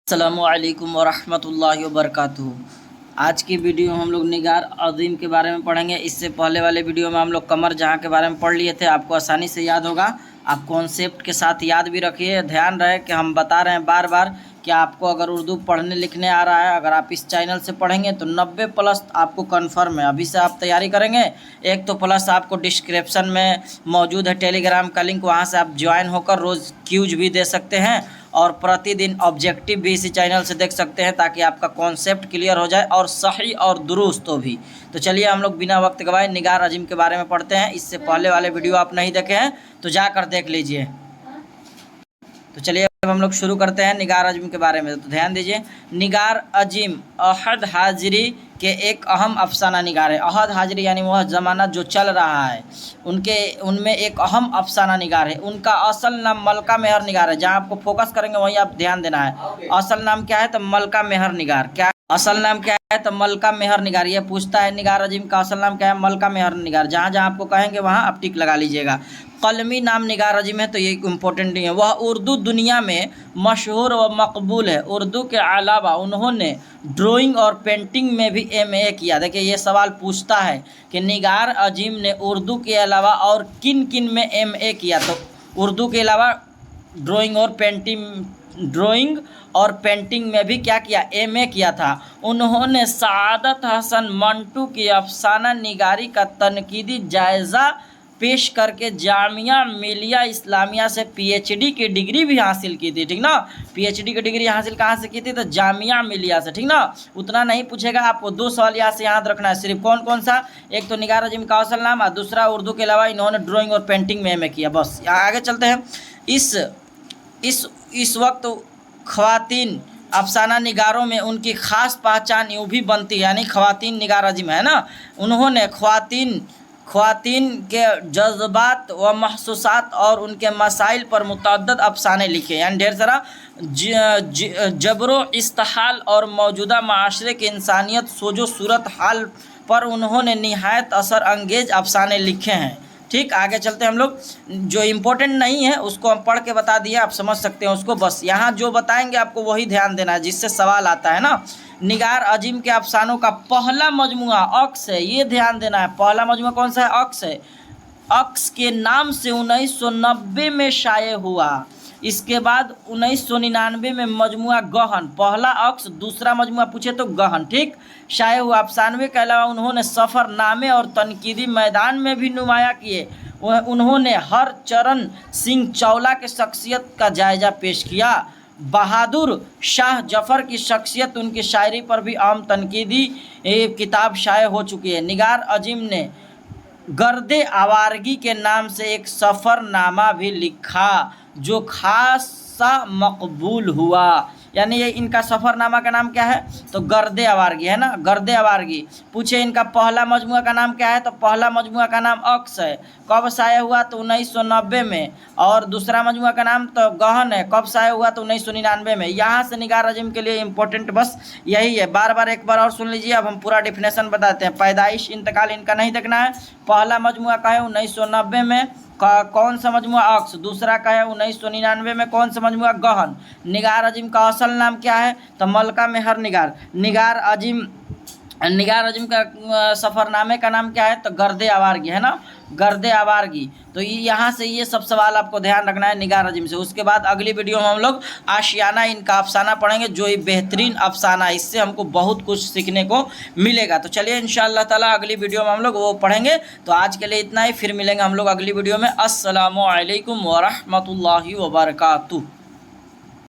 अस्सलामुअलैकुम वरहमतुल्लाहि वबरकातुहू। आज की वीडियो में हम लोग निगार अज़ीम के बारे में पढ़ेंगे। इससे पहले वाले वीडियो में हम लोग कमर जहाँ के बारे में पढ़ लिए थे, आपको आसानी से याद होगा। आप कॉन्सेप्ट के साथ याद भी रखिए। ध्यान रहे कि हम बता रहे हैं बार बार कि आपको अगर उर्दू पढ़ने लिखने आ रहा है, अगर आप इस चैनल से पढ़ेंगे तो 90+ आपको कन्फर्म है। अभी से आप तैयारी करेंगे। एक तो प्लस आपको डिस्क्रिप्शन में मौजूद है टेलीग्राम का लिंक, वहाँ से आप ज्वाइन होकर रोज़ क्यूज भी दे सकते हैं और प्रतिदिन ऑब्जेक्टिव भी इसी चैनल से देख सकते हैं, ताकि आपका कॉन्सेप्ट क्लियर हो जाए और सही और दुरुस्त हो भी। तो चलिए हम लोग बिना वक्त गवाए निगार अज़ीम के बारे में पढ़ते हैं। इससे पहले वाले वीडियो आप नहीं देखे हैं तो जाकर देख लीजिए। तो चलिए अब हम लोग शुरू करते हैं निगार अज़ीम के बारे में। तो ध्यान दीजिए, निगार अज़ीम अहद हाजिरी के एक अहम अफसाना निगार है। अहद हाजिरी यानी वह ज़माना जो चल रहा है, उनमें एक अहम अफसाना निगार है। उनका असल नाम मलका मेहर निगार है। जहाँ आपको फोकस करेंगे वहीं आप ध्यान देना है। असल नाम क्या है? तो मलका मेहर निगार। क्या असल नाम क्या है? तो मलका मेहर निगार। ये पूछता है निगार अज़ीम का असल नाम क्या है? मलका मेहर निगार। जहाँ जहाँ आपको कहेंगे वहाँ आप टिक लगा लीजिएगा। कलमी नाम निगार अज़ीम है, तो ये इम्पोर्टेंट नहीं है। वह उर्दू दुनिया में मशहूर व मकबूल है। उर्दू के अलावा उन्होंने ड्राइंग और पेंटिंग में भी MA किया। देखिए ये सवाल पूछता है कि निगार अज़ीम ने उर्दू के अलावा और किन किन में MA किया। तो उर्दू के अलावा ड्राइंग और पेंटिंग में भी क्या किया? MA किया था। उन्होंने सआदत हसन मंटू की अफसाना निगारी का तनकीदी जायज़ा पेश करके जामिया मिलिया इस्लामिया से PhD की डिग्री भी हासिल की थी। ठीक ना? PhD की डिग्री हासिल कहाँ से की थी? तो जामिया मिलिया से। ठीक ना? उतना नहीं पूछेगा, आपको 2 सवाल यहाँ से याद रखना है सिर्फ। कौन कौन सा? एक तो निगार अज़ीम का असल नाम और दूसरा उर्दू के अलावा इन्होंने ड्राइंग और पेंटिंग में MA किया। बस आगे चलते हैं। इस वक्त ख़वातीन अफसाना निगारों में उनकी ख़ास पहचान यूँ भी बनती है, यानी ख़वातीन निगार अज़ीम है ना, उन्होंने ख़वातीन के जज्बात व महसूसात और उनके मसाइल पर मुतअद्दिद अफसाने लिखे, यानी ढेर सारा जबरो इस्तेहाल और मौजूदा माशरे की इंसानियत सोजो सूरत हाल पर उन्होंने निहायत असर अंगेज अफसाने लिखे हैं। ठीक, आगे चलते हैं हम लोग। जो इम्पोर्टेंट नहीं है उसको हम पढ़ के बता दिए, आप समझ सकते हैं उसको। बस यहाँ जो बताएंगे आपको वही ध्यान देना है, जिससे सवाल आता है ना। निगार अज़ीम के अफसानों का पहला मजमुआ अक्स है, ये ध्यान देना है। पहला मजमुआ कौन सा है? अक्स है। अक्स के नाम से 1990 में शाये हुआ। इसके बाद 1999 में मजमुआ गहन, पहला अक्स, दूसरा मजमुआ पूछे तो गहन। ठीक, शाये हुआ। अफसानवे के अलावा उन्होंने सफ़रनामे और तनकीदी मैदान में भी नुमाया किए। उन्होंने हरचरण सिंह चौला के शख्सियत का जायज़ा पेश किया। बहादुर शाह जफ़र की शख्सियत, उनकी शायरी पर भी आम तनकीदी किताब शाये हो चुकी है। निगार अज़ीम ने गर्दे आवारगी के नाम से एक सफ़रनामा भी लिखा जो खासा मकबूल हुआ। यानी ये इनका सफ़रनामा का नाम क्या है? तो गर्दे आवारगी है ना, गर्दे आवारगी। पूछे इनका पहला मजमुआ का नाम क्या है? तो पहला मजमुआ का नाम अक्स है। कब शाये हुआ? तो 1990 में। और दूसरा मजमुआ का नाम तो गहन है। कब शाये हुआ? तो 1999 में। यहाँ से निगार अज़ीम के लिए इम्पोर्टेंट बस यही है। बार बार एक बार और सुन लीजिए। अब हम पूरा डिफिनेशन बताते हैं। पैदाइश इंतकाल इनका नहीं देखना है। पहला मजमुआ का है 1990 में, कौन सा मजमुआ? अक्स। दूसरा का है 1999 में, कौन सा मजमुआ? गहन। निगार अज़ीम का असल नाम क्या है? तो मलका मेहर निगार। निगार अज़ीम का सफ़रनामे का नाम क्या है? तो गर्दे आवारगी है ना, गर्दे आवारगी। तो यहाँ से ये सब सवाल आपको ध्यान रखना है निगार अज़ीम से। उसके बाद अगली वीडियो में हम लोग आशियाना इनका अफसाना पढ़ेंगे, जो ये बेहतरीन अफसाना है। इससे हमको बहुत कुछ सीखने को मिलेगा। तो चलिए इंशाअल्लाह ताला अगली वीडियो में हम लोग वो पढ़ेंगे। तो आज के लिए इतना ही, फिर मिलेंगे हम लोग अगली वीडियो में। अस्सलामु अलैकुम वरहमतुल्लाहि वबरकातुहू।